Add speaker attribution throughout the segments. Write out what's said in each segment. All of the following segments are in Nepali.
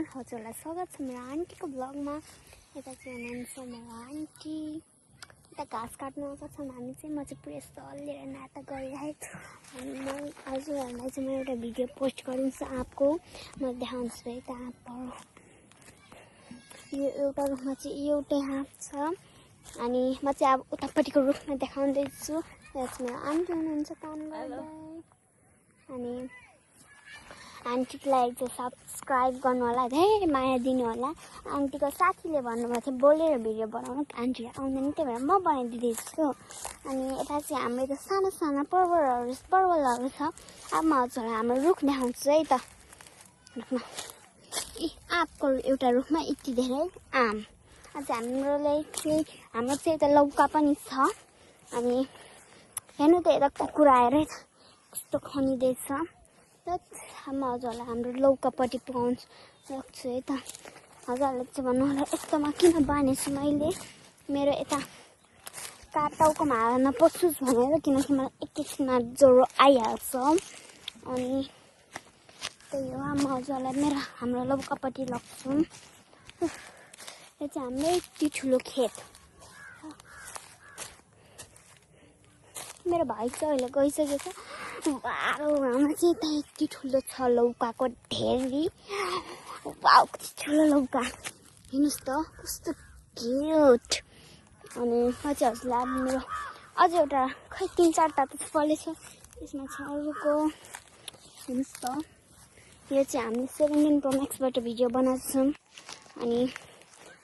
Speaker 1: हजुरलाई स्वागत छ मेरो आन्टीको ब्लगमा। यता चाहिँ हुनुहुन्छ मेरो आन्टी, यता घाँस काट्नु आएको छन्। हामी चाहिँ म चाहिँ पुरै यस्तो लिएर नाटक गरिरहेको छु। अनि म हजुरहरूलाई चाहिँ म एउटा भिडियो पोस्ट गरिदिन्छु आँपको। म देखाउँछु है त आँपहरू। यो एउटा रुखमा चाहिँ एउटै आँप छ अनि म चाहिँ अब उतापट्टिको रुखमा देखाउँदैछु। यहाँ चाहिँ मेरो आन्टी हुनुहुन्छ काम गर्दै। अनि आन्टीलाई चाहिँ सब्सक्राइब गर्नु होला, धेरै माया दिनु होला। आन्टीको साथीले भन्नुभएको थियो बोलेर भिडियो बनाउनु, आन्टीले आउँदैन, त्यही भएर म बनाइदिँदैछु। अनि यता चाहिँ हाम्रो त सानो सानो पर्वलहरू छ। अब म हजुरलाई हाम्रो रुख देखाउँछु है त। रुखमा आँपको एउटा रुखमा यति धेरै आम। अझ हाम्रो चाहिँ यता लौका पनि छ। अनि हेर्नु त यता कुकुर आएर कस्तो खनिँदैछ। म हजुरलाई हाम्रो लौकापट्टि पुगाउँछु राख्छु है त। हजुरहरूले चाहिँ भन्नु होला यस्तोमा किन बानेछु मैले, मेरो यता टाउकोमा हाल्न नपसोस् भनेर, किनकि मलाई एकैछिनमा ज्वरो आइहाल्छ। अनि त्यही हो, म हजुरलाई हाम्रो लौकापट्टि लग्छु। यो चाहिँ हाम्रो यति ठुलो खेत। मेरो भाइ चाहिँ अहिले गइसकेको छ। हाम्रो चाहिँ यता यति ठुलो छ लौकाको ढेरी। वाउ कति ठुलो लौका, हेर्नुहोस् त कस्तो क्युट। अनि म चाहिँ हजुरलाई मेरो अझ एउटा खै 3-4टा त फलेछ, त्यसमा छ अरूको। हेर्नुहोस् त यो चाहिँ हामीले 17 Pro Maxबाट भिडियो बनाएको छौँ। अनि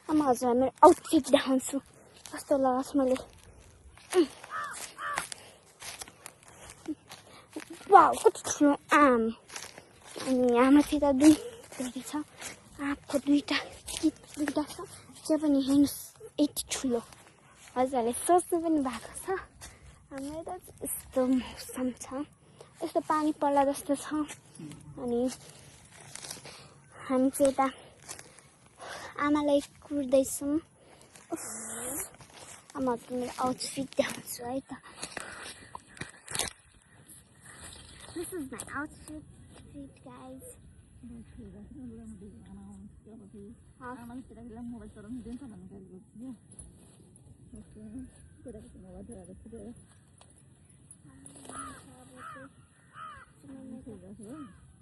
Speaker 1: म हजुरलाई मेरो आउटफिट देखाउँछु कस्तो लगाएको मैले। वाउ कति ठुलो आम। अनि हाम्रो चाहिँ त दुईवटा छ आँपको, दुईवटा छ। त्यो पनि हेर्नुहोस् यति ठुलो। हजुरहरूले सोच्नु पनि भएको छ हाम्रो यता यस्तो मौसम छ, यस्तो पानी पर्ला जस्तो छ। अनि हामी चाहिँ यता आमालाई कुर्दैछौँ। अब मेरो आउटफिट देखाउँछु है त। This is my outfit, guys.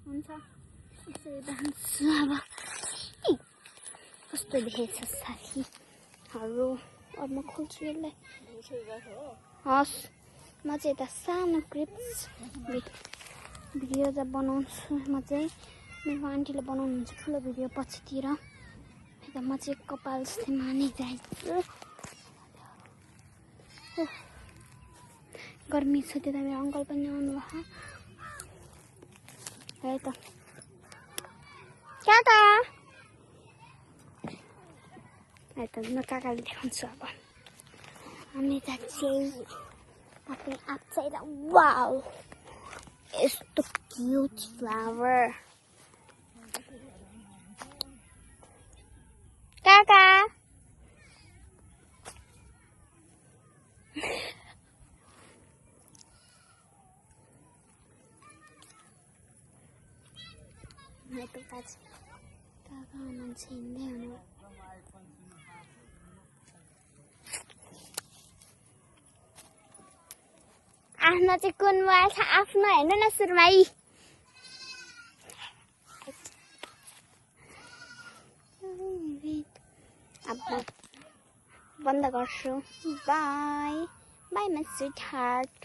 Speaker 1: हुन्छ यसरी जान्छु अब। कस्तो देखेछ साथीहरू। अब म खोल्छु यसलाई। हस् म चाहिँ यता सानो क्लिप्स भिडियो त बनाउँछु। म चाहिँ मेरो आन्टीले बनाउनुहुन्छ ठुलो भिडियो पछितिर। यता म चाहिँ कपाल जस्तै मानिरहेछु। गर्मी छ त्यता मेरो अङ्कल पनि आउनुभयो है त। काका है त म काकाले देखाउँछु अब। हामी यता चाहिँ आफ्नो आँप चाहिँ वाउ यस्तो क्युट फ्लावर। काका काका मान्छे हिँड्दै हुनु। आफ्नो चाहिँ कुन मोबाइल छ आफ्नो हेर्नु न सुरुमै। अब बन्द गर्छु। By by my sweet heart.